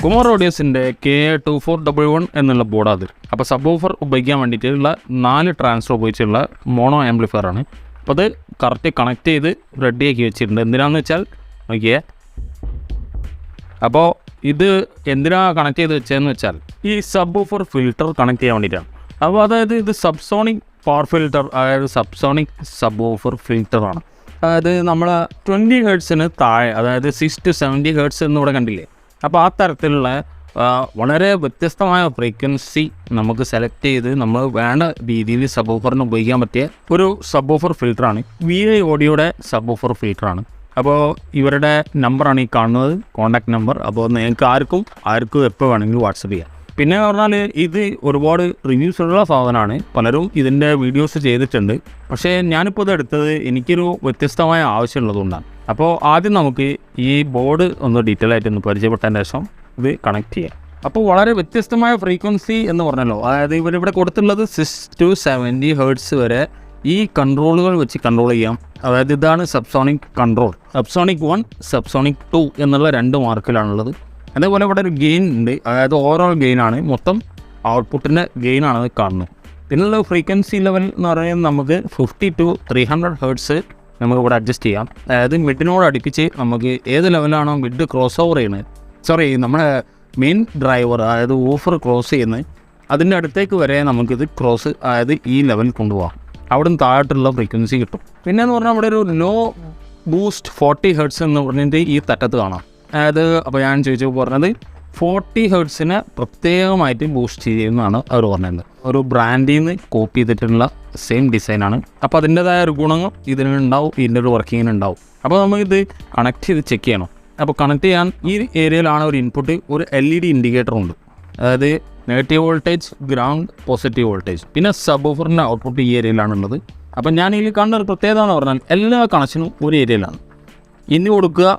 Kumar ഓഡിയോസിൻ്റെ K2411 എന്നുള്ള ബോർഡാണ്. അപ്പോൾ സബ് വൂഫർ ഉപയോഗിക്കാൻ വേണ്ടിയിട്ടുള്ള 4 ട്രാൻസ്ഫർ ഉപയോഗിച്ചുള്ള മോണോ ആംപ്ലിഫയർ ആണ്. അപ്പോൾ അത് കറക്റ്റ് കണക്ട് ചെയ്ത് റെഡിയാക്കി വെച്ചിട്ടുണ്ട്. എന്തിനാണെന്ന് വെച്ചാൽ നോക്കിയേ, അപ്പോൾ ഇത് എന്തിനാണ് കണക്ട് ചെയ്ത് വെച്ചതെന്ന് വെച്ചാൽ ഈ സബ് വൂഫർ ഫിൽറ്റർ കണക്ട് ചെയ്യാൻ വേണ്ടിയിട്ടാണ്. അപ്പോൾ അതായത് ഇത് സബ്സോണിക് പവർ ഫിൽറ്റർ, അതായത് സബ്സോണിക് സബ് വൂഫർ ഫിൽറ്ററാണ്. അതായത് നമ്മൾ 20 ഹെർട്സിന് താഴെ, അതായത് 6 to 70 ഹെർട്സ് എന്നിവിടെ കണ്ടില്ലേ, അപ്പോൾ ആ തരത്തിലുള്ള വളരെ വ്യത്യസ്തമായ ഫ്രീക്വൻസി നമുക്ക് സെലക്ട് ചെയ്ത് നമ്മൾ വേണ്ട രീതിയിൽ സബ് വൂഫറിന് ഉപയോഗിക്കാൻ പറ്റിയ ഒരു സബ് വൂഫർ ഫിൽറ്ററാണ്. VI ഓഡിയോയുടെ സബ് വൂഫർ ഫിൽറ്ററാണ്. അപ്പോൾ ഇവരുടെ നമ്പറാണ് ഈ കാണുന്നത്, കോൺടാക്ട് നമ്പർ. അപ്പോൾ നിങ്ങൾക്ക് ആർക്കും എപ്പോൾ വേണമെങ്കിലും വാട്സപ്പ് ചെയ്യാം. പിന്നെ പറഞ്ഞാൽ ഇത് ഒരുപാട് റിവ്യൂസ് ഉള്ള സാധനമാണ്. പലരും ഇതിൻ്റെ വീഡിയോസ് ചെയ്തിട്ടുണ്ട്. പക്ഷേ ഞാനിപ്പോൾ ഇത് എടുത്തത് എനിക്കൊരു വ്യത്യസ്തമായ ആവശ്യമുള്ളതുകൊണ്ടാണ്. അപ്പോൾ ആദ്യം നമുക്ക് ഈ ബോർഡ് ഒന്ന് ഡീറ്റെയിൽ ആയിട്ടൊന്ന് പരിചയപ്പെട്ടതിന് ശേഷം ഇത് കണക്ട് ചെയ്യാം. അപ്പോൾ വളരെ വ്യത്യസ്തമായ ഫ്രീക്വൻസി എന്ന് പറഞ്ഞല്ലോ, അതായത് ഇവരിവിടെ കൊടുത്തുള്ളത് 6 to 70 ഹെർട്സ് വരെ ഈ കൺട്രോളുകൾ വെച്ച് കൺട്രോൾ ചെയ്യാം. അതായത് ഇതാണ് സബ്സോണിക് കൺട്രോൾ. സബ്സോണിക് 1, സബ്സോണിക് 2 എന്നുള്ള 2 മാർക്കിലാണുള്ളത്. അതേപോലെ ഇവിടെ ഒരു ഗെയിൻ ഉണ്ട്, അതായത് ഓവറോൾ ഗെയിനാണ്, മൊത്തം ഔട്ട്പുട്ടിൻ്റെ ഗെയിനാണ് കാണുന്നത്. പിന്നെയുള്ള ഫ്രീക്വൻസി ലെവൽ എന്ന് പറയുന്നത് നമുക്ക് 50 to 300 ഹെർട്സ് നമുക്ക് ഇവിടെ അഡ്ജസ്റ്റ് ചെയ്യാം. അതായത് മിഡിനോട് അടുപ്പിച്ച് നമുക്ക് ഏത് ലെവലാണോ മിഡ് ക്രോസ് ഓവർ ചെയ്യുന്നത്, നമ്മുടെ മെയിൻ ഡ്രൈവർ അതായത് വൂഫർ ക്രോസ് ചെയ്യുന്നത്, അതിൻ്റെ അടുത്തേക്ക് വരെ നമുക്കിത് ക്രോസ്, അതായത് ഈ ലെവലിൽ കൊണ്ടുപോകാം. അവിടെ നിന്ന് താഴോട്ടുള്ള ഫ്രീക്വൻസി കിട്ടും. പിന്നെ എന്ന് പറഞ്ഞാൽ അവിടെ ഒരു ലോ ബൂസ്റ്റ് 40 ഹെർട്സ് എന്ന് പറഞ്ഞിട്ട് ഈ തട്ടത്ത് കാണാം. അതായത് അപ്പോൾ ഞാൻ പറഞ്ഞത് 40 ഹെർട്സിനെ പ്രത്യേകമായിട്ട് ബൂസ്റ്റ് ചെയ്യുന്നതാണ് അവർ പറഞ്ഞത്. ഒരു ബ്രാൻഡിൽ നിന്ന് കോപ്പി ചെയ്തിട്ടുള്ള സെയിം ഡിസൈനാണ്. അപ്പോൾ അതിൻ്റേതായ ഒരു ഗുണങ്ങൾ ഇതിനുണ്ടാവും, ഇതിൻ്റെ ഒരു വർക്കിങ്ങിനുണ്ടാവും. അപ്പോൾ നമുക്കിത് കണക്ട് ചെയ്ത് ചെക്ക് ചെയ്യണം. അപ്പോൾ കണക്ട് ചെയ്യാൻ ഈ ഏരിയയിലാണ് ഒരു ഇൻപുട്ട്, ഒരു LED ഇൻഡിക്കേറ്റർ ഉണ്ട്. അതായത് negative voltage, ground, positive voltage. പിന്നെ സബ് വൂഫറിൻ്റെ ഔട്ട്പുട്ട് ഈ ഏരിയയിലാണുള്ളത്. അപ്പോൾ ഞാൻ ഇതിൽ കണ്ട ഒരു പ്രത്യേകത എന്ന് പറഞ്ഞാൽ എല്ലാ കണക്ഷനും ഒരു ഏരിയയിലാണ്. ഇന്ന് കൊടുക്കുക,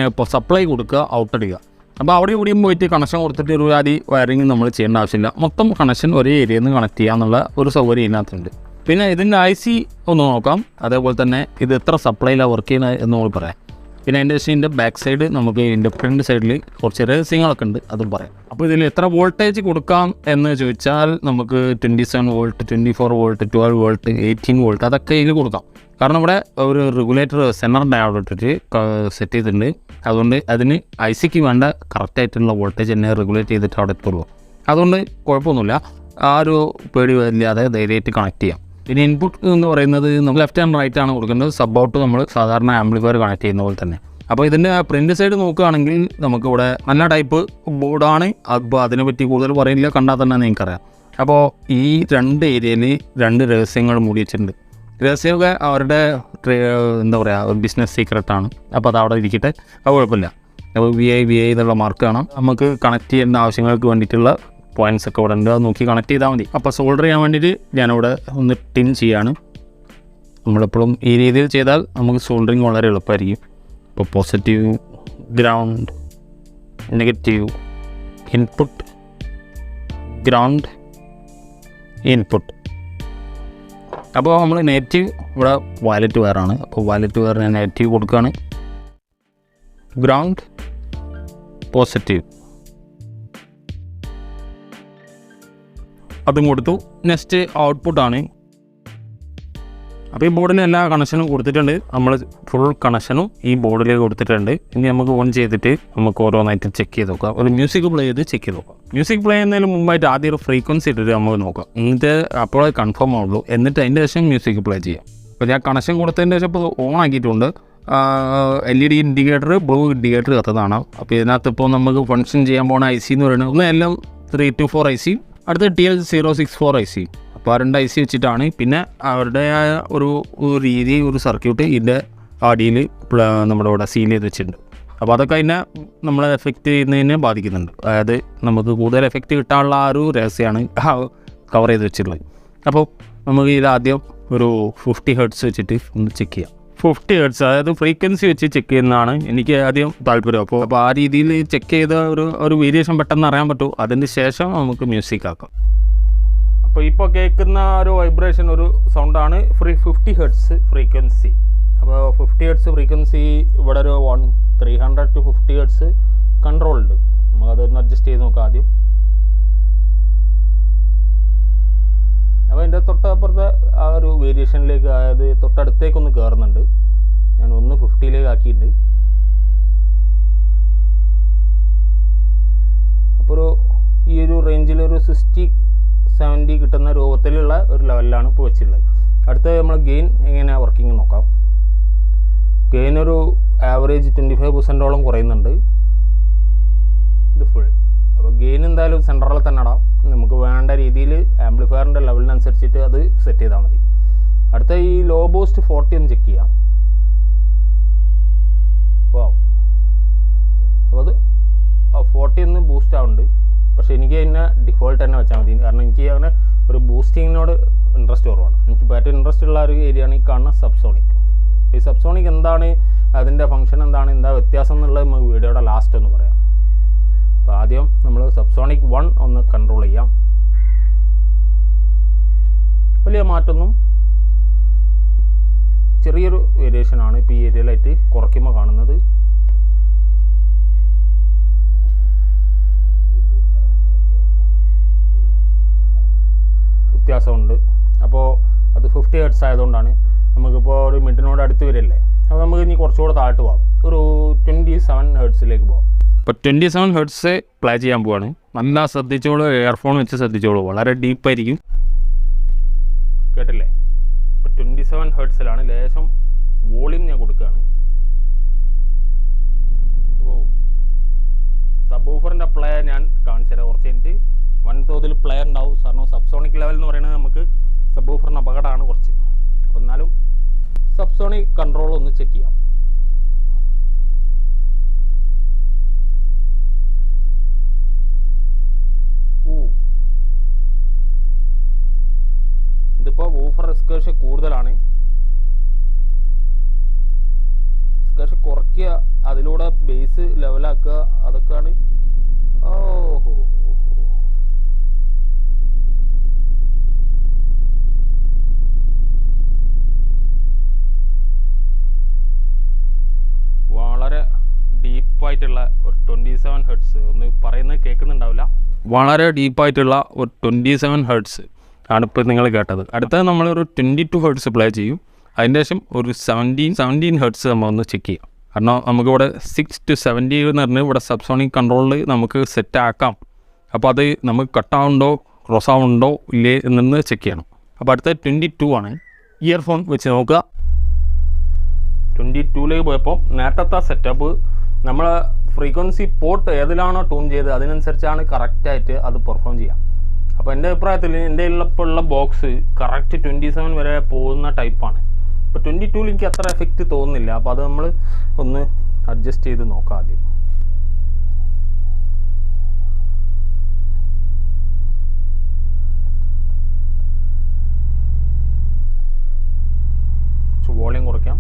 ഇപ്പോൾ സപ്ലൈ കൊടുക്കുക, ഔട്ട് അടിക്കുക. അപ്പോൾ അവിടെ ഇവിടെയും പോയിട്ട് കണക്ഷൻ കൊടുത്തിട്ട് ഒരു വയറിങ് നമ്മൾ ചെയ്യേണ്ട ആവശ്യമില്ല. മൊത്തം കണക്ഷൻ ഒരേ ഏരിയയിൽ നിന്ന് കണക്ട് ചെയ്യുക എന്നുള്ള ഒരു സൗകര്യം ഇതിനകത്തുണ്ട്. പിന്നെ ഇതിൻ്റെ IC ഒന്ന് നോക്കാം. അതേപോലെ തന്നെ ഇത് എത്ര സപ്ലൈയിലാണ് വർക്ക് ചെയ്യുന്നത് എന്ന് നമ്മൾ പറയാം. പിന്നെ ഇതിൻ്റെ ബാക്ക് സൈഡ് നമുക്ക് ഇതിൻ്റെ ഫ്രണ്ട് സൈഡിൽ കുറച്ച് രഹസ്യങ്ങളൊക്കെ ഉണ്ട്, അതും പറയാം. അപ്പോൾ ഇതിൽ എത്ര വോൾട്ടേജ് കൊടുക്കാം എന്ന് ചോദിച്ചാൽ നമുക്ക് 27 വോൾട്ട്, 24 വോൾട്ട്, 12 വോൾട്ട്, 18 വോൾട്ട് അതൊക്കെ ഇതിൽ കൊടുക്കാം. കാരണം ഇവിടെ ഒരു റെഗുലേറ്റർ സെൻറ്ററിൻ്റെ അവിടെ ഇട്ടിട്ട് സെറ്റ് ചെയ്തിട്ടുണ്ട്. അതുകൊണ്ട് അതിന് ICക്ക് വേണ്ട കറക്റ്റായിട്ടുള്ള വോൾട്ടേജ് തന്നെ റെഗുലേറ്റ് ചെയ്തിട്ട് അവിടെ എത്തുള്ളൂ. അതുകൊണ്ട് കുഴപ്പമൊന്നുമില്ല, ആ ഒരു പേടി വരില്ലാതെ ധൈര്യമായിട്ട് കണക്ട് ചെയ്യാം. പിന്നെ ഇൻപുട്ട് എന്ന് പറയുന്നത് നമ്മൾ ലെഫ്റ്റ് ആൻഡ് റൈറ്റ് ആണ് കൊടുക്കുന്നത്. സബ് ഔട്ട് നമ്മൾ സാധാരണ ആംപ്ലിഫയർ കണക്ട് ചെയ്യുന്ന പോലെ തന്നെ. അപ്പോൾ ഇതിൻ്റെ പ്രിൻ്റ് സൈഡ് നോക്കുകയാണെങ്കിൽ നമുക്കിവിടെ നല്ല ടൈപ്പ് ബോർഡാണ്. അപ്പോൾ അതിനെപ്പറ്റി കൂടുതൽ പറയുന്നില്ല, കണ്ടാൽ തന്നെ നിങ്ങൾക്കറിയാം. അപ്പോൾ ഈ 2 ഏരിയയിൽ 2 രഹസ്യങ്ങൾ മൂടി വെച്ചിട്ടുണ്ട്. രഹസ്യമൊക്കെ അവരുടെ ഒരു ബിസിനസ് സീക്രട്ടാണ്. അപ്പോൾ അത് അവിടെ ഇരിക്കട്ടെ, അത് കുഴപ്പമില്ല. അപ്പോൾ VI എന്നുള്ള മാർക്ക് കാണാം. നമുക്ക് കണക്ട് ചെയ്യേണ്ട ആവശ്യങ്ങൾക്ക് വേണ്ടിയിട്ടുള്ള പോയിൻറ്റ്സ് ഒക്കെ ഇവിടെ ഉണ്ട്, അത് നോക്കി കണക്ട് ചെയ്താൽ മതി. അപ്പോൾ സോൾഡർ ചെയ്യാൻ വേണ്ടിയിട്ട് ഞാനിവിടെ ഒന്ന് ടിൻ ചെയ്യാണ്. നമ്മളെപ്പോഴും ഈ രീതിയിൽ ചെയ്താൽ നമുക്ക് സോൾഡറിങ് വളരെ എളുപ്പമായിരിക്കും. ഇപ്പോൾ positive, ground, negative, input, ground, input. അപ്പോൾ നമ്മൾ നെഗറ്റീവ് ഇവിടെ വയലറ്റ് വയറാണ്. അപ്പോൾ വയലറ്റ് വയറിന് നെഗറ്റീവ് കൊടുക്കുകയാണ്. ഗ്രൗണ്ട്, പോസിറ്റീവ്, അതും കൊടുത്തു. നെക്സ്റ്റ് ഔട്ട്പുട്ടാണ്. അപ്പോൾ ഈ ബോർഡിൽ എല്ലാ കണക്ഷനും കൊടുത്തിട്ടുണ്ട്. നമ്മൾ ഫുൾ കണക്ഷനും ഈ ബോർഡിലേക്ക് കൊടുത്തിട്ടുണ്ട്. ഇനി നമുക്ക് ഓൺ ചെയ്തിട്ട് നമുക്ക് ഓരോന്നായിട്ട് ചെക്ക് ചെയ്ത് നോക്കാം. ഒരു മ്യൂസിക് പ്ലേ ചെയ്ത് ചെക്ക് ചെയ്ത് നോക്കാം. മ്യൂസിക് പ്ലേ ചെയ്യുന്നതിന് മുമ്പായിട്ട് ആദ്യം ഒരു ഫ്രീക്വൻസി ഇട്ടിട്ട് നമുക്ക് നോക്കാം. എന്നിട്ട് അപ്പോഴേ കൺഫേം ആവുള്ളൂ. എന്നിട്ട് അതിൻ്റെ ശേഷം മ്യൂസിക് പ്ലേ ചെയ്യാം. അപ്പോൾ ഞാൻ കണക്ഷൻ കൊടുത്തതിൻ്റെ ശേഷം ഇപ്പോൾ ഓൺ ആക്കിയിട്ടുണ്ട്. LED ഇൻഡിക്കേറ്റർ, ബ്ലൂ ഇൻഡിക്കേറ്റർ കത്തതാണ്. അപ്പോൾ ഇതിനകത്ത് ഇപ്പോൾ നമുക്ക് ഫങ്ഷൻ ചെയ്യാൻ പോകുന്ന IC എന്ന് പറയുന്നത് ഒന്ന് എല്ലാം 324 IC, അടുത്ത TL064 IC. അപ്പോൾ ആ 2 IC വെച്ചിട്ടാണ്. പിന്നെ അവരുടെ ഒരു രീതി, ഒരു സർക്യൂട്ട് ഇതിൻ്റെ അടിയിൽ നമ്മുടെ ഇവിടെ സീൽ ചെയ്ത് വെച്ചിട്ടുണ്ട്. അപ്പോൾ അതൊക്കെ അതിനെ നമ്മളെ എഫക്റ്റ് ചെയ്യുന്നതിനെ ബാധിക്കുന്നുണ്ട്. അതായത് നമുക്ക് കൂടുതൽ എഫക്റ്റ് കിട്ടാനുള്ള ആ ഒരു രഹസ്യമാണ് കവർ ചെയ്ത് വെച്ചിട്ടുള്ളത്. അപ്പോൾ നമുക്ക് ഇതാദ്യം ഒരു 50 ഹെർട്സ് വെച്ചിട്ട് ഒന്ന് ചെക്ക് ചെയ്യാം. 50 ഹെർട്സ് അതായത് ഫ്രീക്വൻസി വെച്ച് ചെക്ക് ചെയ്യുന്നതാണ് എനിക്ക് ആദ്യം താല്പര്യം. അപ്പോൾ ആ രീതിയിൽ ചെക്ക് ചെയ്ത ഒരു വേരിയേഷൻ പെട്ടെന്ന് അറിയാൻ പറ്റും. അതിന് ശേഷം നമുക്ക് മ്യൂസിക് ആക്കാം. അപ്പോൾ ഇപ്പോൾ കേൾക്കുന്ന ഒരു വൈബ്രേഷൻ, ഒരു സൗണ്ടാണ് 50 ഹെർട്സ് ഫ്രീക്വൻസി. അപ്പോൾ 50 ഹെർട്സ് ഫ്രീക്വൻസി ഇവിടെ ഒരു 300 to 50 ഹെർട്സ് കൺട്രോൾ ഉണ്ട്. നമുക്കതൊന്ന് അഡ്ജസ്റ്റ് ചെയ്ത് നോക്കാം ആദ്യം. അപ്പോൾ അതിൻ്റെ തൊട്ടപ്പുറത്തെ ആ ഒരു വേരിയേഷനിലേക്ക്, അതായത് തൊട്ടടുത്തേക്കൊന്ന് കയറുന്നുണ്ട്. ഞാൻ 150 ആക്കിയിട്ടുണ്ട്. അപ്പോൾ ഈ ഒരു റേഞ്ചിൽ ഒരു 60-70 കിട്ടുന്ന രൂപത്തിലുള്ള ഒരു ലെവലിലാണ് ഇപ്പോൾ വെച്ചിട്ടുള്ളത്. അടുത്ത നമ്മൾ ഗെയിൻ എങ്ങനെയാണ് വർക്കിംഗ് നോക്കാം. ഗെയിൻ ഒരു ആവറേജ് 25% കുറയുന്നുണ്ട്. ഇത് ഫുൾ. അപ്പോൾ ഗെയിൻ എന്തായാലും സെൻറ്ററിൽ തന്നെ ഇടാം. നമുക്ക് വേണ്ട രീതിയിൽ ആംപ്ലിഫയറിൻ്റെ ലെവലിനനുസരിച്ചിട്ട് അത് സെറ്റ് ചെയ്താൽ മതി. അടുത്ത ഈ ലോ ബൂസ്റ്റ് 40 ഒന്ന് ചെക്ക് ചെയ്യാം. അപ്പോൾ അത് 40 ഒന്ന് ബൂസ്റ്റ് ആവുന്നുണ്ട്. പക്ഷേ എനിക്ക് അതിനെ ഡിഫോൾട്ട് തന്നെ വെച്ചാൽ മതി. കാരണം എനിക്ക് അങ്ങനെ ഒരു ബൂസ്റ്റിങ്ങിനോട് ഇൻട്രസ്റ്റ് കുറവാണ്. എനിക്ക് ഏറ്റവും ഇൻട്രസ്റ്റ് ഉള്ള ഒരു ഏരിയയാണ് ഈ കാണുന്ന സബ്സോണിക്. ഈ സബ്സോണിക് എന്താണ്, അതിൻ്റെ ഫംഗ്ഷൻ എന്താണ്, എന്താ വ്യത്യാസം എന്നുള്ളത് നമുക്ക് വീഡിയോയുടെ ലാസ്റ്റ് ഒന്ന് പറയാം. അപ്പോൾ ആദ്യം നമ്മൾ സബ്സോണിക് 1 ഒന്ന് കൺട്രോൾ ചെയ്യാം. വലിയ മാറ്റമൊന്നും, ചെറിയൊരു വേരിയേഷനാണ് ഇപ്പോൾ ഈ ഏരിയയിലായിട്ട് കുറയ്ക്കുമ്പോൾ കാണുന്നത്. വ്യത്യാസമുണ്ട്. അപ്പോൾ അത് 50 Hz ആയതുകൊണ്ടാണ്. നമുക്കിപ്പോൾ ഒരു മിഡിനോട് അടുത്ത് വരില്ലേ, അപ്പോൾ നമുക്ക് ഇനി കുറച്ചുകൂടെ താഴ്ത്ത് പോകാം. ഒരു 27 Hz പോകാം. ഇപ്പോൾ 27 Hz പ്ലേ ചെയ്യാൻ പോവാണ്. നല്ല ശ്രദ്ധിച്ചോളൂ, ഇയർഫോൺ വെച്ച് ശ്രദ്ധിച്ചോളൂ, വളരെ ഡീപ്പായിരിക്കും. കേട്ടില്ലേ? ഇപ്പോൾ 27 Hz ലേശം വോളിയം ഞാൻ കൊടുക്കുകയാണ്. ഓ, സബ്വൂഫറിൻ്റെ പ്ലേ ഞാൻ കാണിച്ചു തരാം. കുറച്ച് കഴിഞ്ഞിട്ട് വൻതോതിൽ പ്ലേ ഉണ്ടാവും. കാരണം സബ്സോണിക് ലെവൽ എന്ന് പറയുന്നത് നമുക്ക് സബ്വൂഫറിന് അപകടമാണ് കുറച്ച്. അപ്പോൾ എന്നാലും സബ്സോണിക് കൺട്രോൾ ഒന്ന് ചെക്ക് ചെയ്യാം. ഇതിപ്പോൾ വൂഫർ എസ്കേർഷൻ കൂടുതലാണ്. എസ്കേർഷൻ കുറയ്ക്കുക, അതിലൂടെ ബേസ് ലെവലാക്കുക, അതൊക്കെയാണ്. ഓഹോ, വളരെ ഡീപ്പായിട്ടുള്ള ഒരു 27 Hz. ഒന്ന് പറയുന്നത് കേൾക്കുന്നുണ്ടാവില്ല. വളരെ ഡീപ്പായിട്ടുള്ള ഒരു 27 Hz ആണ് ഇപ്പോൾ നിങ്ങൾ കേട്ടത്. അടുത്തത് നമ്മളൊരു 22 Hz പ്ലേ ചെയ്യും. അതിൻ്റെ ശേഷം ഒരു 17 Hz നമ്മൾ ഒന്ന് ചെക്ക് ചെയ്യാം. കാരണം നമുക്കിവിടെ 6 to 70 എന്ന് പറഞ്ഞ് ഇവിടെ സബ്സോണിക് കൺട്രോളിൽ നമുക്ക് സെറ്റ് ആക്കാം. അപ്പോൾ അത് നമുക്ക് കട്ടാവുണ്ടോ ക്രോസാവുണ്ടോ ഇല്ലേ എന്നൊന്ന് ചെക്ക് ചെയ്യണം. അപ്പോൾ അടുത്ത 22 ആണ്. ഇയർഫോൺ വെച്ച് നോക്കുക. 22 പോയപ്പോൾ നേരത്തെ സെറ്റപ്പ് നമ്മൾ ഫ്രീക്വൻസി പോർട്ട് ഏതിലാണോ ട്യൂൺ ചെയ്ത് അതിനനുസരിച്ചാണ് കറക്റ്റായിട്ട് അത് പെർഫോം ചെയ്യുക. അപ്പോൾ എൻ്റെ അഭിപ്രായത്തിൽ എൻ്റെ ഇപ്പോൾ ഉള്ള ബോക്സ് കറക്റ്റ് 27 വരെ പോകുന്ന ടൈപ്പാണ്. ഇപ്പോൾ 22 എനിക്ക് അത്ര എഫക്റ്റ് തോന്നുന്നില്ല. അപ്പോൾ അത് നമ്മൾ ഒന്ന് അഡ്ജസ്റ്റ് ചെയ്ത് നോക്കാം ആദ്യം. വോളിയം കുറയ്ക്കാം.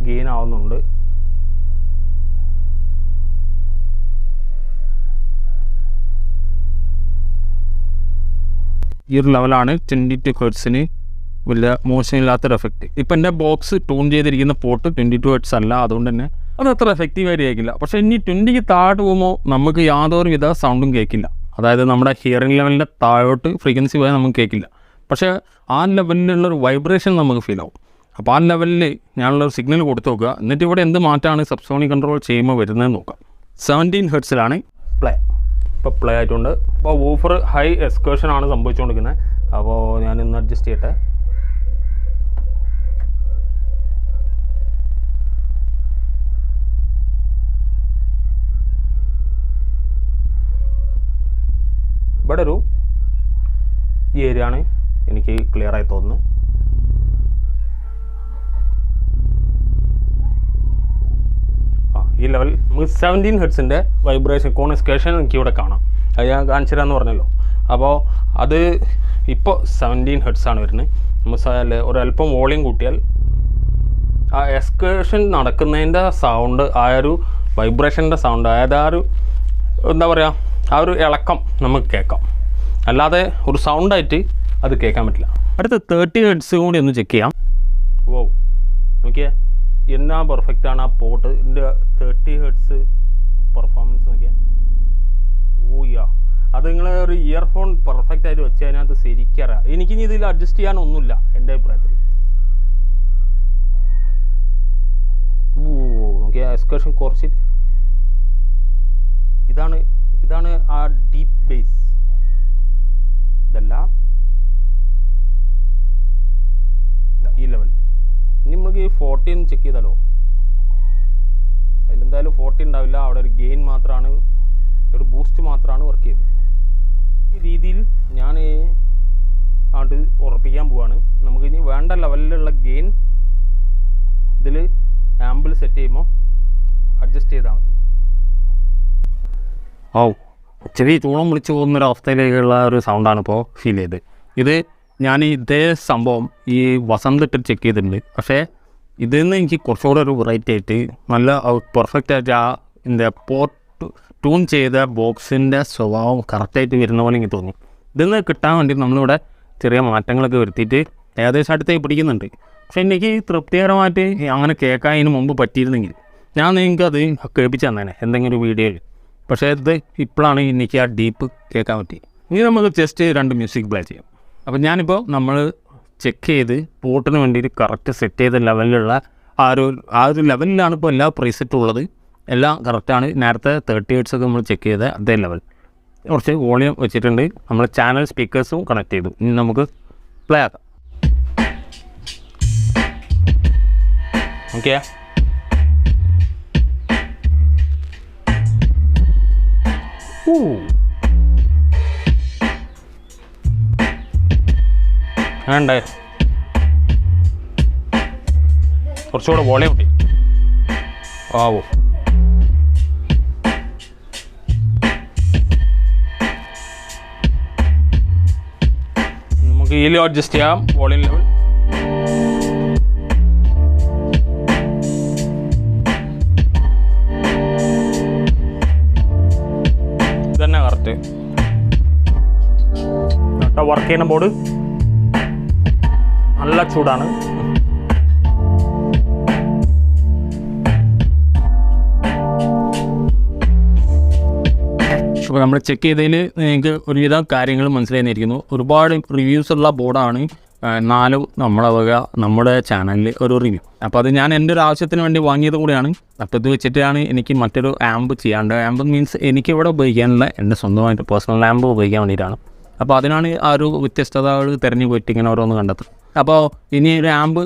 ഗെയിൻ ആവുന്നുണ്ട്. ഈ ഒരു ലെവലാണ് 22 Hz വലിയ മോശമില്ലാത്തൊരു എഫക്റ്റ്. ഇപ്പം എൻ്റെ ബോക്സ് ട്യൂൺ ചെയ്തിരിക്കുന്ന പോർട്ട് 22 Hz അല്ല, അതുകൊണ്ട് തന്നെ അത് അത്ര എഫക്റ്റീവായിട്ട് കേൾക്കില്ല. പക്ഷേ ഇനി 20 താഴോട്ട് പോകുമ്പോൾ നമുക്ക് യാതൊരു വിധ സൗണ്ടും കേൾക്കില്ല. അതായത് നമ്മുടെ ഹിയറിംഗ് ലെവലിൻ്റെ താഴോട്ട് ഫ്രീക്വൻസി പോയാൽ നമുക്ക് കേൾക്കില്ല. പക്ഷേ ആ ലെവലിലുള്ളൊരു വൈബ്രേഷൻ നമുക്ക് ഫീൽ ആവും. അപ്പോൾ ആ ലെവലിൽ ഞാനുള്ളൊരു സിഗ്നൽ കൊടുത്ത് നോക്കുക. എന്നിട്ട് ഇവിടെ എന്ത് മാറ്റമാണ് സബ്സോണിക് കൺട്രോൾ ചെയ്യുമ്പോൾ വരുന്നതെന്ന് നോക്കാം. 17 Hz പ്ലേ. ഇപ്പോൾ പ്ലേ ആയിട്ടുണ്ട്. അപ്പോൾ വൂഫർ ഹൈ എസ്കേർഷൻ ആണ് സംഭവിച്ചുകൊണ്ടിരിക്കുന്നത്. അപ്പോൾ ഞാനിന്ന് അഡ്ജസ്റ്റ് ചെയ്യട്ടെ. ഇവിടെ ഒരു ഈ ഏരിയ ആണ് എനിക്ക് ക്ലിയറായി തോന്നുന്നത്. ഈ ലെവൽ നമുക്ക് 17 Hz വൈബ്രേഷൻ കോൺസ്കേഷൻ എനിക്കിവിടെ കാണാം. അത് ഞാൻ കാണിച്ചു തരാമെന്ന് പറഞ്ഞല്ലോ. അപ്പോൾ അത് ഇപ്പോൾ 17 Hz ആണ് വരുന്നത്. നമ്മൾ ഒരല്പം വോളിയം കൂട്ടിയാൽ ആ എസ്കേഷൻ നടക്കുന്നതിൻ്റെ സൗണ്ട്, ആ ഒരു വൈബ്രേഷൻ്റെ സൗണ്ട്, അതായത് ആ ഒരു എന്താ പറയുക, ആ ഒരു ഇളക്കം നമുക്ക് കേൾക്കാം. അല്ലാതെ ഒരു സൗണ്ടായിട്ട് അത് കേൾക്കാൻ പറ്റില്ല. അടുത്ത 30 Hz കൂടി ഒന്ന് ചെക്ക് ചെയ്യാം. ഓ നോക്കിയേ, എന്നാ പെർഫെക്റ്റാണ് ആ പോട്ടിൻ്റെ 30 Hz പെർഫോമൻസ് നോക്കിയാൽ. ഓയ്യാ, അത് നിങ്ങൾ ഒരു ഇയർഫോൺ പെർഫെക്റ്റ് ആയിട്ട് വെച്ച് അതിനകത്ത് ശരിക്കറിയാം. എനിക്കിനി ഇതിൽ അഡ്ജസ്റ്റ് ചെയ്യാനൊന്നുമില്ല എൻ്റെ അഭിപ്രായത്തിൽ. നോക്കിയാൽ എക്സ്കർഷൻ കുറച്ച് ഇതാണ് ആ ഡീപ്പ് ബേസ്. ഇതല്ല ഈ ലെവൽ. ഇനി നമുക്ക് 14 ചെക്ക് ചെയ്താലോ. അതിലെന്തായാലും 40 ഉണ്ടാവില്ല. അവിടെ ഒരു ഗെയിൻ മാത്രമാണ്, ഒരു ബൂസ്റ്റ് മാത്രമാണ് വർക്ക് ചെയ്തത്. ഈ രീതിയിൽ ഞാൻ അത് ഉറപ്പിക്കാൻ പോവാണ്. നമുക്കിനി വേണ്ട ലെവലിലുള്ള ഗെയിൻ ഇതിൽ ആമ്പിൾ സെറ്റ് ചെയ്യുമ്പോൾ അഡ്ജസ്റ്റ് ചെയ്താൽ മതി. ചെറിയ ചൂളം വിളിച്ച് പോകുന്നൊരവസ്ഥയിലേക്കുള്ള ഒരു സൗണ്ടാണ് ഇപ്പോൾ ഫീൽ ചെയ്തത്. ഇത് ഞാൻ ഇതേ സംഭവം ഈ വസന്തിട്ട് ചെക്ക് ചെയ്തിട്ടുണ്ട്. പക്ഷേ ഇതിൽ നിന്ന് എനിക്ക് കുറച്ചുകൂടെ ഒരു വെറൈറ്റി ആയിട്ട് നല്ല പെർഫെക്റ്റ് ആയിട്ട് ആ എന്താ പോർട്ട് ട്യൂൺ ചെയ്ത ബോക്സിൻ്റെ സ്വഭാവം കറക്റ്റായിട്ട് വരുന്ന പോലെ എനിക്ക് തോന്നി. ഇതിൽ നിന്ന് കിട്ടാൻ വേണ്ടി നമ്മളിവിടെ ചെറിയ മാറ്റങ്ങളൊക്കെ വരുത്തിയിട്ട് ഏകദേശം അടുത്തേക്ക് പിടിക്കുന്നുണ്ട്. പക്ഷേ എനിക്ക് തൃപ്തികരമായിട്ട് അങ്ങനെ കേൾക്കാൻ ഇതിന് മുമ്പ് പറ്റിയിരുന്നെങ്കിൽ ഞാൻ നിങ്ങൾക്കത് കേൾപ്പിച്ച് തന്നേനെ എന്തെങ്കിലും ഒരു വീഡിയോയിൽ. പക്ഷേ ഇത് ഇപ്പോഴാണ് എനിക്ക് ആ ഡീപ്പ് കേൾക്കാൻ പറ്റി. ഇനി നമുക്ക് ജസ്റ്റ് 2 മ്യൂസിക് പ്ലേ ചെയ്യാം. അപ്പോൾ ഞാനിപ്പോൾ നമ്മൾ ചെക്ക് ചെയ്ത് പോർട്ടിന് വേണ്ടിയിട്ട് കറക്റ്റ് സെറ്റ് ചെയ്ത ലെവലിലുള്ള ആ ഒരു ലെവലിലാണ് ഇപ്പോൾ എല്ലാ പ്രീസെറ്റും ഉള്ളത്. എല്ലാം കറക്റ്റാണ്. നേരത്തെ 30 Hz ഒക്കെ നമ്മൾ ചെക്ക് ചെയ്ത അതേ ലെവൽ. കുറച്ച് വോളിയം വെച്ചിട്ടുണ്ട്. നമ്മൾ ചാനൽ സ്പീക്കേഴ്സും കണക്ട് ചെയ്തു. ഇനി നമുക്ക് പ്ലേ ആക്കാം. ഓക്കെ, വേണ്ടേ കുറച്ചുകൂടെ വോളിയം കിട്ടി. ആവോ, നമുക്ക് ഇതിലും അഡ്ജസ്റ്റ് ചെയ്യാം വോളിയം ലെവൽ. ഇതന്നെ കറക്റ്റ്. വർക്ക് ചെയ്യുന്ന ബോർഡ് നല്ല ചൂടാണ്. അപ്പോൾ നമ്മൾ ചെക്ക് ചെയ്തതിൽ നിങ്ങൾക്ക് ഒരുവിധം കാര്യങ്ങൾ മനസ്സിലായിരിക്കുന്നു. ഒരുപാട് റിവ്യൂസ് ഉള്ള ബോർഡാണ്. 4 നമ്മുടെ ചാനലിൽ ഒരു റിവ്യൂ. അപ്പോൾ അത് ഞാൻ എൻ്റെ ഒരു ആവശ്യത്തിന് വേണ്ടി വാങ്ങിയത് കൂടെയാണ്. അപ്പോൾ ഇത് വെച്ചിട്ടാണ് എനിക്ക് മറ്റൊരു ആമ്പ് ചെയ്യാണ്ട്. ആമ്പ് മീൻസ് എനിക്കിവിടെ ഉപയോഗിക്കാനുള്ള എൻ്റെ സ്വന്തമായിട്ട് പേഴ്സണൽ ആമ്പ് ഉപയോഗിക്കാൻ വേണ്ടിയിട്ടാണ്. അപ്പോൾ അതിനാണ് ആ ഒരു വ്യത്യസ്തതകൾ തിരഞ്ഞു പോയിട്ട് ഇങ്ങനെ ഓരോന്ന് കണ്ടെത്തും. അപ്പോൾ ഇനി ഒരു ആമ്പ്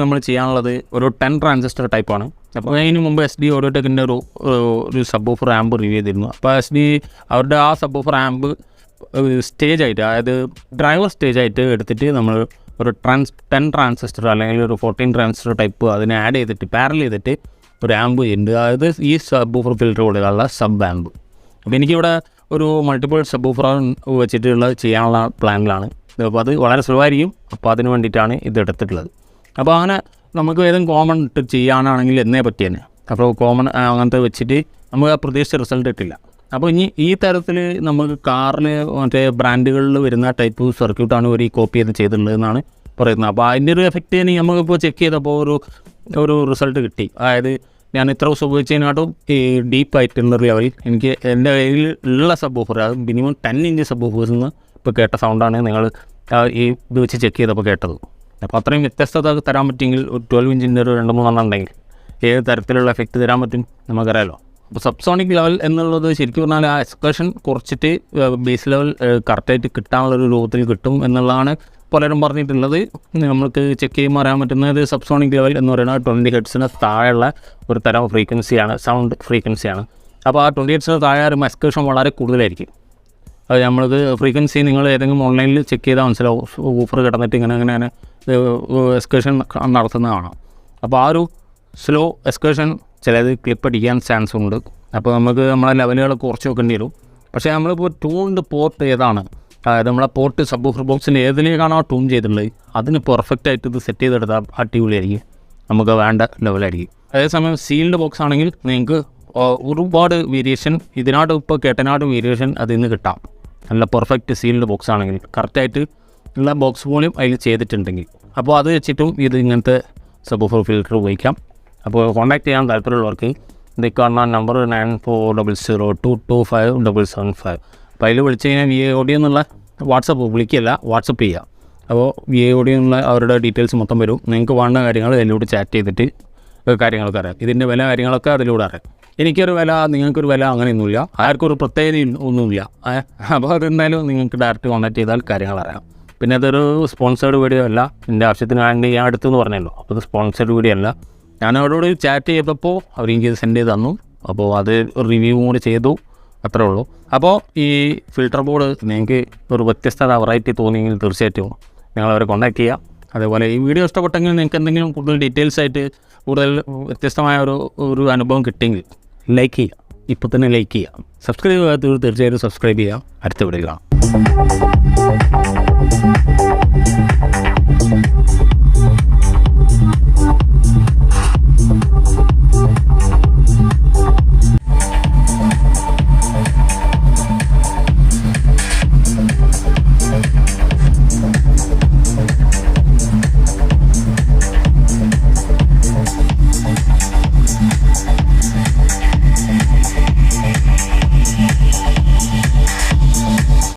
നമ്മൾ ചെയ്യാനുള്ളത് ഒരു 10 ട്രാൻസിസ്റ്റർ ടൈപ്പാണ്. അപ്പോൾ അതിന് മുമ്പ് SD ഓഡിയോടെക്കിൻ്റെ ഒരു സബ്വൂഫർ ആമ്പ് റിവ്യൂ ചെയ്തിരുന്നു. അപ്പോൾ SD അവരുടെ ആ സബ്വൂഫർ ആമ്പ് സ്റ്റേജായിട്ട്, അതായത് ഡ്രൈവർ സ്റ്റേജായിട്ട് എടുത്തിട്ട് നമ്മൾ ഒരു 10 ട്രാൻസിസ്റ്റർ അല്ലെങ്കിൽ ഒരു 14 ട്രാൻസിസ്റ്റർ ടൈപ്പ് അതിനെ ആഡ് ചെയ്തിട്ട് പാരൽ ചെയ്തിട്ട് ഒരു ആമ്പ് ഉണ്ട്. അതായത് ഈ സബ്വൂഫർ ഫിൽറ്റർ കൂടെയുള്ള സബ് ആമ്പ്. അപ്പോൾ എനിക്കിവിടെ ഒരു മൾട്ടിപ്പിൾ സബ്വൂഫർ വെച്ചിട്ടുള്ള ചെയ്യാനുള്ള പ്ലാനിലാണ്. അപ്പോൾ അത് വളരെ സുലഭമായിരിക്കും. അപ്പോൾ അതിന് വേണ്ടിയിട്ടാണ് ഇത് എടുത്തിട്ടുള്ളത്. അപ്പോൾ അങ്ങനെ നമുക്ക് ഏതെങ്കിലും കോമൺ ഇട്ട് ചെയ്യാനാണെങ്കിൽ എന്നേ പറ്റി തന്നെ. അപ്പോൾ കോമൺ അങ്ങനത്തെ വെച്ചിട്ട് നമുക്ക് ആ പ്രതീക്ഷിച്ച റിസൾട്ട് കിട്ടില്ല. അപ്പോൾ ഇനി ഈ തരത്തിൽ നമുക്ക് കാറിൽ മറ്റേ ബ്രാൻഡുകളിൽ വരുന്ന ടൈപ്പ് സർക്യൂട്ടാണ് ഒരു കോപ്പി ചെയ്തിട്ടുള്ളതെന്നാണ് പറയുന്നത്. അപ്പോൾ അതിൻ്റെ ഒരു എഫക്റ്റ് തന്നെ നമുക്കിപ്പോൾ ചെക്ക് ചെയ്തപ്പോൾ ഒരു റിസൾട്ട് കിട്ടി. അതായത് ഞാൻ ഇത്ര ദിവസം ഉപയോഗിച്ചതിനാട്ടും ഈ ഡീപ്പായിട്ടുള്ള ലെവലിൽ എനിക്ക് എൻ്റെ കയ്യിൽ ഉള്ള സബ്വൂഫർ, അത് മിനിമം 10 ഇഞ്ച് സബ്വൂഫേഴ്സിൽ നിന്ന് ഇപ്പോൾ കേട്ട സൗണ്ടാണ് നിങ്ങൾ ഈ ഇത് വെച്ച് ചെക്ക് ചെയ്തപ്പോൾ കേട്ടത്. അപ്പോൾ അത്രയും വ്യത്യസ്തത തരാൻ പറ്റുമെങ്കിൽ ഒരു 12 ഇഞ്ചിൻ്റെ ഒരു 2-3 ഉണ്ടെങ്കിൽ ഏത് തരത്തിലുള്ള എഫക്റ്റ് തരാൻ പറ്റും നമുക്കറിയാലോ. അപ്പോൾ സബ്സോണിക് ലെവൽ എന്നുള്ളത് ശരിക്കും പറഞ്ഞാൽ ആ എക്സ്കർഷൻ കുറച്ചിട്ട് ബേസ് ലെവൽ കറക്റ്റായിട്ട് കിട്ടാനുള്ളൊരു രൂപത്തിൽ കിട്ടും എന്നുള്ളതാണ് പലരും പറഞ്ഞിട്ടുള്ളത്. നമുക്ക് ചെക്ക് ചെയ്യുമ്പോൾ അറിയാൻ പറ്റുന്നത് സബ്സോണിക് ലെവൽ എന്ന് പറയുന്നത് 20 ഹെർട്സിന് താഴെയുള്ള ഒരു തരം ഫ്രീക്വൻസിയാണ്, സൗണ്ട് ഫ്രീക്വൻസിയാണ്. അപ്പോൾ ആ 20 ഹെർട്സിന് താഴെ വരുമ്പോൾ എക്സ്കർഷൻ വളരെ കൂടുതലായിരിക്കും. അത് നമ്മൾക്ക് ഫ്രീക്വൻസി നിങ്ങൾ ഏതെങ്കിലും ഓൺലൈനിൽ ചെക്ക് ചെയ്താൽ മനസ്സിലാവും. ഊഫർ കിടന്നിട്ട് ഇങ്ങനെ എക്സ്കർഷൻ നടത്തുന്നതാണ്. അപ്പോൾ ആ ഒരു സ്ലോ എക്സ്കർഷൻ ചിലത് ക്ലിപ്പ് അടിക്കാൻ ചാൻസ് ഉണ്ട്. അപ്പോൾ നമുക്ക് നമ്മളെ ലെവലുകൾ കുറച്ച് വെക്കേണ്ടി വരും. പക്ഷേ നമ്മളിപ്പോൾ ട്യൂൺഡ് പോർട്ട് ഏതാണ്, അതായത് നമ്മളെ പോർട്ട് സബ്വൂഫർ ബോക്സിൻ്റെ ഏതിലേക്കാണോ ട്യൂൺ ചെയ്തിട്ടുള്ളത് അതിന് പെർഫെക്റ്റായിട്ട് ഇത് സെറ്റ് ചെയ്തെടുത്താൽ അടിപൊളിയായിരിക്കും, നമുക്ക് വേണ്ട ലെവലായിരിക്കും. അതേസമയം സീൽഡ് ബോക്സ് ആണെങ്കിൽ നിങ്ങൾക്ക് ഒരുപാട് വേരിയേഷൻ, ഇതിനായിട്ട് ഇപ്പോൾ കേട്ടനായിട്ട് വേരിയേഷൻ അതിൽ നിന്ന് കിട്ടാം. നല്ല പെർഫെക്റ്റ് സീൽഡ് ബോക്സ് ആണെങ്കിൽ കറക്റ്റായിട്ട് ഉള്ള ബോക്സ് പോലും അതിൽ ചെയ്തിട്ടുണ്ടെങ്കിൽ. അപ്പോൾ അത് വെച്ചിട്ടും ഇത് ഇങ്ങനത്തെ സബ്വൂഫർ ഫിൽറ്റർ ഉപയോഗിക്കാം. അപ്പോൾ കോൺടാക്ട് ചെയ്യാൻ താല്പര്യമുള്ളവർക്ക് ഇത് കാണുന്ന നമ്പർ 9400225775. അപ്പോൾ അതിൽ വിളിച്ച് കഴിഞ്ഞാൽ VA ഓഡിയോ എന്നുള്ള വാട്സപ്പ് ചെയ്യുക. അപ്പോൾ VA ഓഡിയോ എന്നുള്ള അവരുടെ ഡീറ്റെയിൽസ് മൊത്തം വരും. നിങ്ങൾക്ക് വേണ്ട കാര്യങ്ങൾ അതിലൂടെ ചാറ്റ് ചെയ്തിട്ട് കാര്യങ്ങളൊക്കെ അറിയാം. ഇതിൻ്റെ വില കാര്യങ്ങളൊക്കെ അതിലൂടെ അറിയാം. എനിക്കൊരു വില, നിങ്ങൾക്കൊരു വില അങ്ങനെയൊന്നുമില്ല, ആർക്കൊരു പ്രത്യേകത ഒന്നുമില്ല. അപ്പോൾ അതെന്തായാലും നിങ്ങൾക്ക് ഡയറക്റ്റ് കോൺടാക്ട് ചെയ്താൽ കാര്യങ്ങൾ അറിയാം. പിന്നെ അതൊരു സ്പോൺസേർഡ് വീഡിയോ അല്ല, എൻ്റെ ആവശ്യത്തിന് വേണ്ടി ഞാൻ അടുത്തെന്ന് പറഞ്ഞല്ലോ. അപ്പോൾ ഇത് സ്പോൺസേർഡ് വീഡിയോ അല്ല. ഞാൻ അവരോട് ചാറ്റ് ചെയ്തപ്പോൾ അവരെനിക്ക് സെൻഡ് ചെയ്ത് തന്നു. അപ്പോൾ അത് റിവ്യൂ കൂടി ചെയ്തു, അത്രേ ഉള്ളൂ. അപ്പോൾ ഈ ഫിൽട്ടർ ബോർഡ് നിങ്ങൾക്ക് ഒരു വ്യത്യസ്തത വെറൈറ്റി തോന്നിയെങ്കിൽ തീർച്ചയായിട്ടും നിങ്ങളവരെ കോൺടാക്ട് ചെയ്യുക. അതേപോലെ ഈ വീഡിയോ ഇഷ്ടപ്പെട്ടെങ്കിൽ നിങ്ങൾക്ക് എന്തെങ്കിലും കൂടുതൽ ഡീറ്റെയിൽസ് ആയിട്ട് കൂടുതൽ വ്യത്യസ്തമായ ഒരു അനുഭവം കിട്ടിയെങ്കിൽ ലൈക്ക് ചെയ്യുക, ഇപ്പോൾ തന്നെ ലൈക്ക് ചെയ്യുക. സബ്സ്ക്രൈബ് ചെയ്യാത്തവർ തീർച്ചയായിട്ടും സബ്സ്ക്രൈബ് ചെയ്യുക. അടുത്ത വീഡിയോ കാണാം.